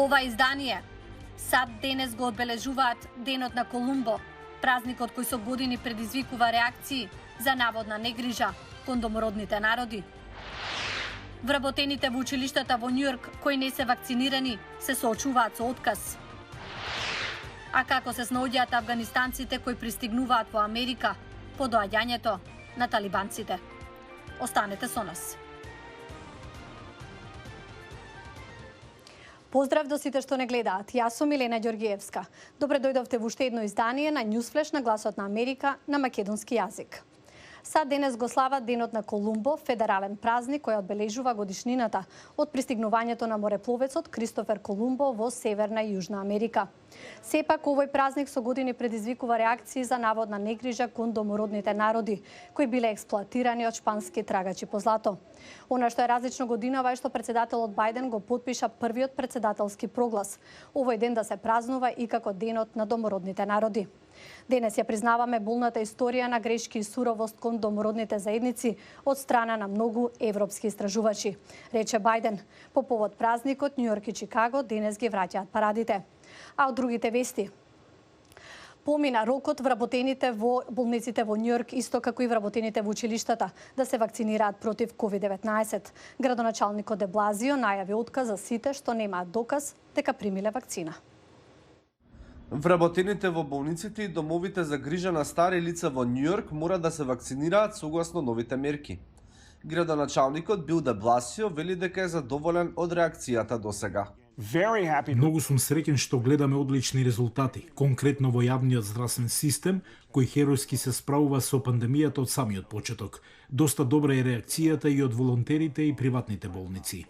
ова издание. САД денес го одбележуваат Денот на Колумбо, празникот кој со години предизвикува реакции за наводна негрижа кон домородните народи. Вработените во училиштата во Њујорк кои не се вакцинирани се соочуваат со отказ. А како се снаоѓаат афганистанците кои пристигнуваат во Америка по доаѓањето на талибанците? Останете со нас. Поздрав до сите што не гледаат. Јас сум Милена Ѓоргиевска. Добре дојдовте во уште едно издание на Newsflash на Гласот на Америка на македонски јазик. САД денес го слава Денот на Колумбо, федерален празник кој одбележува годишнината од пристигнувањето на морепловецот Кристофер Колумбо во Северна и Јужна Америка. Сепак, овој празник со години предизвикува реакции за наводна негрижа кон домородните народи, кои биле експлоатирани од шпански трагачи по злато. Она што е различно годинава е што председателот Бајден го потпиша првиот председателски проглас. Овој ден да се празнува и како Денот на домородните народи. Денес ја признаваме болната историја на грешки и суровост кон домородните заедници од страна на многу европски истражувачи, рече Бајден. По повод празникот, Њујорк и Чикаго денес ги враќаат парадите. А од другите вести, помина рокот вработените во болниците во Њујорк, исто како и вработените во училиштата, да се вакцинираат против COVID-19. Градоначалникот де Блазио најави отказ за сите што немаат доказ дека примиле вакцина. Вработените во болниците и домовите за грижа на стари лица во Њујорк мора да се вакцинираат согласно новите мерки. Градоначалникот Бил де Бласио вели дека е задоволен од реакцијата досега. Многу сум среќен што гледаме одлични резултати, конкретно во јавниот здравствен систем, кој херојски се справува со пандемијата од самиот почеток. Доста добра е реакцијата и од волонтерите и приватните болници.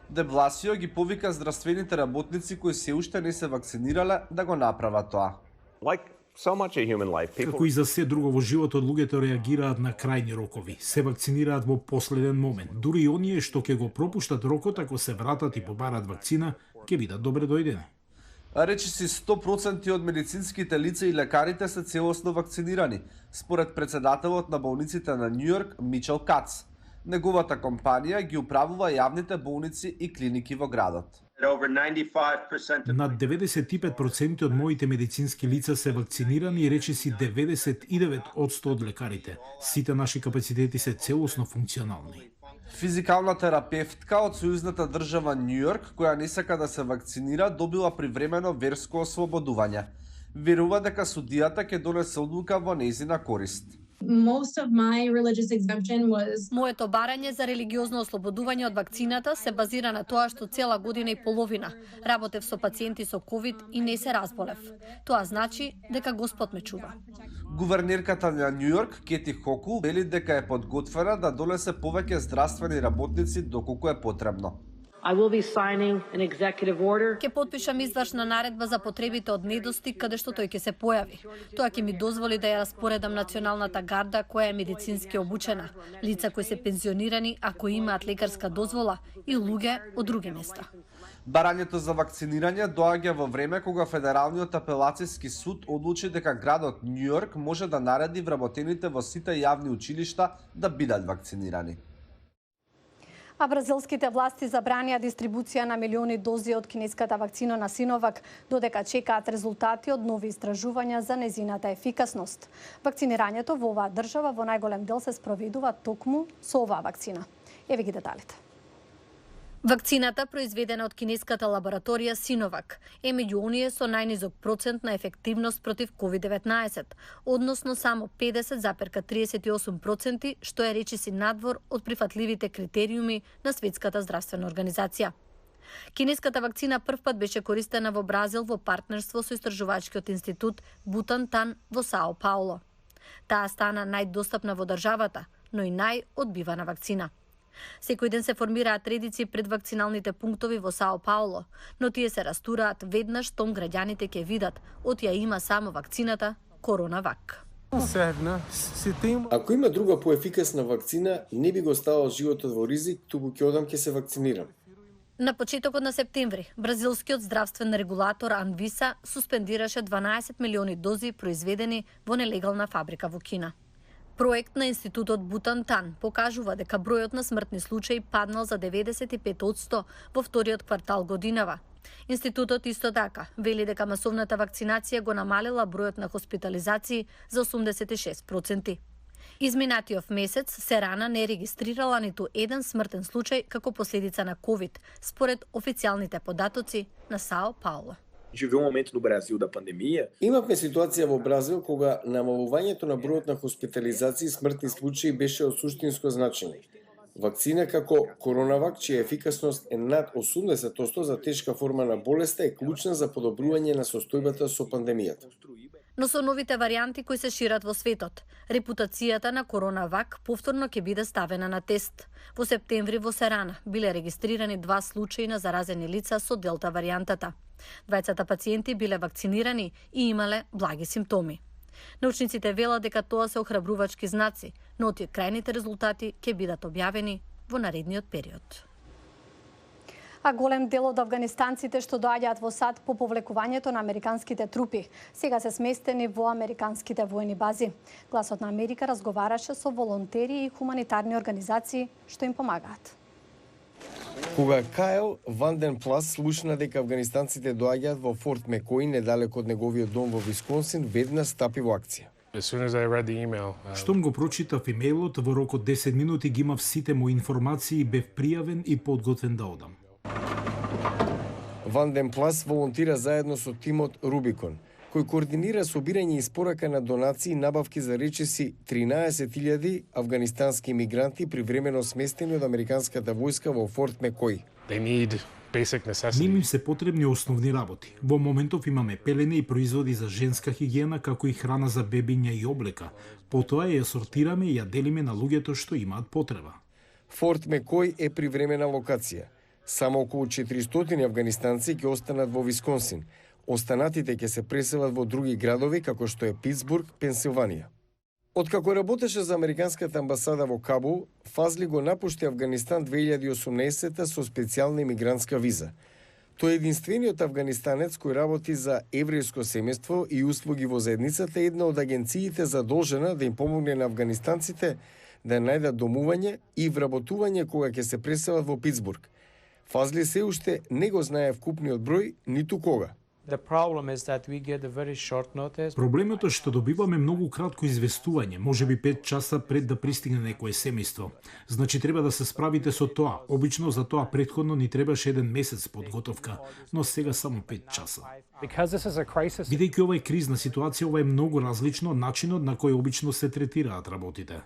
Де Бласио ги повика здравствените работници кои се уште не се вакцинирале да го направат тоа. Како и за се друго во животот, луѓето реагираат на крајни рокови. Се вакцинираат во последен момент. Дури и оние што ќе го пропуштат рокот, ако се вратат и побарат вакцина, ќе бидат добре дојдени. Речиси 100% од медицинските лица и лекарите се целосно вакцинирани, според председателот на болниците на Њујорк Мичел Кац. Неговата компанија ги управува јавните болници и клиники во градот. Над 95% од моите медицински лица се вакцинирани и речиси 99% од лекарите. Сите наши капацитети се целосно функционални. Физикална терапевтка од сојузната држава Њујорк, која не сака да се вакцинира, добила привремено верско ослободување. Верува дека судијата ќе донесе одлука во нејзина корист. Моето барање за религиозно ослободување од вакцината се базира на тоа што цела година и половина работев со пациенти со ковид и не се разболев. Тоа значи дека Господ ме чува. Гувернерката на Њујорк, Кети Хокул, вели дека е подготвена да донесе повеќе здравствени работници доколку е потребно. Ќе потпишам извршна наредба за потребите од недостиг каде што тој ќе се појави. Тоа ќе ми дозволи да ја распоредам националната гарда која е медицински обучена, лица кои се пензионирани а кои имаат лекарска дозвола и луѓе од други места. Барањето за вакцинирање доаѓа во време кога Федералниот апелацијски суд одлучи дека градот Њујорк може да нареди вработените во сите јавни училишта да бидат вакцинирани. А бразилските власти забранија дистрибуција на милиони дози од кинеската вакцина на Синовак, додека чекаат резултати од нови истражувања за незината ефикасност. Вакцинирањето во оваа држава во најголем дел се спроведува токму со оваа вакцина. Еве ги деталите. Вакцината, произведена од кинеската лабораторија Синовак, е меѓу оние со најнизок процент на ефективност против COVID-19, односно само 50,38%, што е речиси надвор од прифатливите критериуми на Светската здравствена организација. Кинеската вакцина првпат беше користена во Бразил во партнерство со истражувачкиот институт Бутантан во Сао Пауло. Таа стана најдостапна во државата, но и најодбивана вакцина. Секој ден се формираат редици пред вакциналните пунктови во Сао Пауло, но тие се растураат веднаш штом граѓаните ќе видат од ја има само вакцината Коронавак. Ако има друга поефикасна вакцина, не би го ставал животот во ризик, туку ќе одам ќе се вакцинирам. На почетокот на септември, бразилскиот здравствен регулатор Анвиса суспендираше 12 милиони дози произведени во нелегална фабрика во Кина. Проект на институтот Бутантан покажува дека бројот на смртни случаи паднал за 95% во вториот квартал годинава, Институтот исто така вели дека масовната вакцинација го намалила бројот на хоспитализации за 86%. Изминатиот месец Серана не регистрирала ниту еден смртен случај како последица на COVID, според официјалните податоци на Сао Пауло. Tive momento no Brasil da pandemia. Имавме ситуација во Бразил кога намалувањето на бројот на хоспитализации и смртни случаи беше од суштинско значење. Вакцина како Коронавак, чија ефикасност е над 80% за тешка форма на болеста, е клучна за подобрување на состојбата со пандемијата. Но со новите варијанти кои се шират во светот, репутацијата на Коронавак повторно ќе биде ставена на тест. Во септември во Серана биле регистрирани 2 случаи на заразени лица со Делта варијантата. Двајцата пациенти биле вакцинирани и имале благи симптоми. Научниците велат дека тоа се охрабрувачки знаци, но тие крајните резултати ќе бидат објавени во наредниот период. А голем дел од афганистанците што доаѓаат во САД по повлекувањето на американските трупи сега се сместени во американските војни бази. Гласот на Америка разговараше со волонтери и хуманитарни организации што им помагаат. Кога Кайл Ванден Плас слушна дека афганистанците доаѓаат во Форт Мекои недалеку од неговиот дом во Висконсин, веднаш стапи во акција. Штом го прочитав имејлот, во рок од 10 минути ги имав сите мои информации и бев пријавен и подготвен да одам. Ванден Плас волонтира заедно со тимот Рубикон, кој координира собирање и испорака на донации и набавки за речиси 13.000 афганистански имигранти привремено сместени од американската војска во Форт Мекои. Ним им се потребни основни работи. Во моментов имаме пелени и производи за женска хигиена, како и храна за бебиња и облека. Потоа ја сортираме и ја делиме на луѓето што имаат потреба. Форт Мекои е привремена локација. Само околу 400 афганистанци ќе останат во Висконсин. Останатите ќе се преселат во други градови, како што е Питсбург, Пенсилванија. Откако работеше за американската амбасада во Кабул, Фазли го напушти Афганистан 2018 со специјална имигрантска виза. Тој е единствениот афганистанец кој работи за еврејско семејство и услуги во заедницата, една од агенциите задолжена да им помогне на афганистанците да најдат домување и вработување кога ќе се преселат во Питсбург. Фазли се уште не го знае вкупниот број, ниту кога. Проблемот е што добиваме многу кратко известување, можеби 5 часа пред да пристигне некое семејство. Значи треба да се справите со тоа. Обично за тоа претходно ни требаше 1 месец подготовка, но сега само 5 часа. Бидејќи ова е кризна ситуација, ова е многу различно од начинот на кој обично се третираат работите.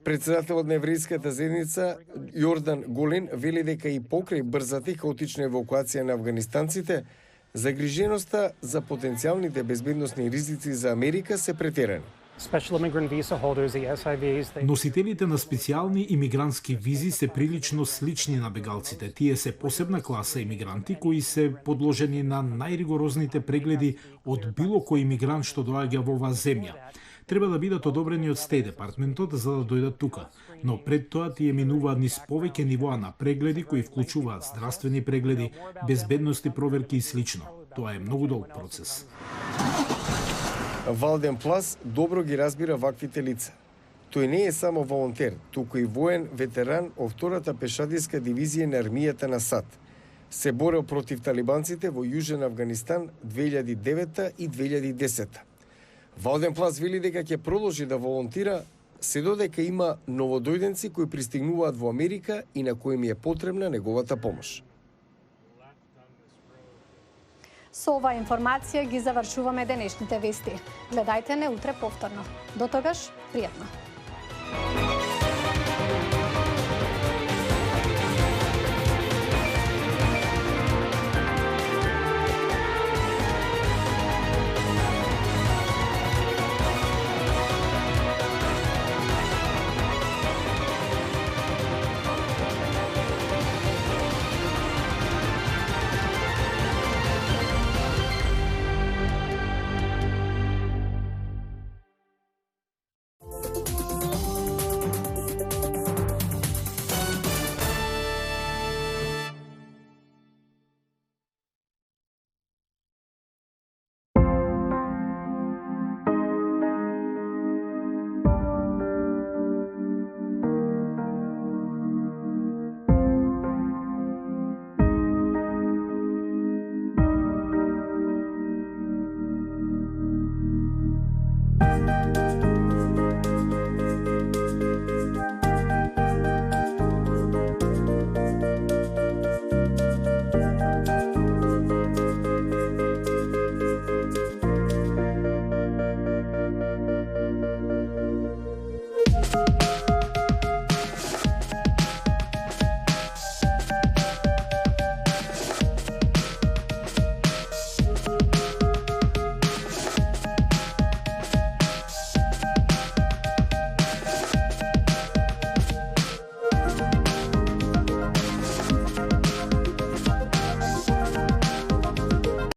Председателот на еврејската заедница Јордан Голен вели дека и покрај брзата и хаотична евакуација на афганистанците, загриженоста за потенцијалните безбедносни ризици за Америка се претерани. Носителите на специјални имигрантски визи се прилично слични на бегалците. Тие се посебна класа имигранти кои се подложени на најригорозните прегледи од било кој имигрант што доаѓа во оваа земја. Треба да бидат одобрени од Стеј департментот за да дојдат тука, но пред тоа тие минуваат низ повеќе нивоа на прегледи кои вклучуваат здравствени прегледи, безбедности проверки и слично. Тоа е многу долг процес. Валден Плас добро ги разбира ваквите лица. Тој не е само волонтер, туку и воен ветеран од втората пешадиска дивизија на армијата на САД. Се борел против талибанците во Јужен Афганистан 2009 и 2010. Валден Плас вели дека ќе продолжи да волонтира се додека има новодојденци кои пристигнуваат во Америка и на кои ми е потребна неговата помош. Со оваа информација ги завршуваме денешните вести. Гледајте не утре повторно. До тогаш, пријатно.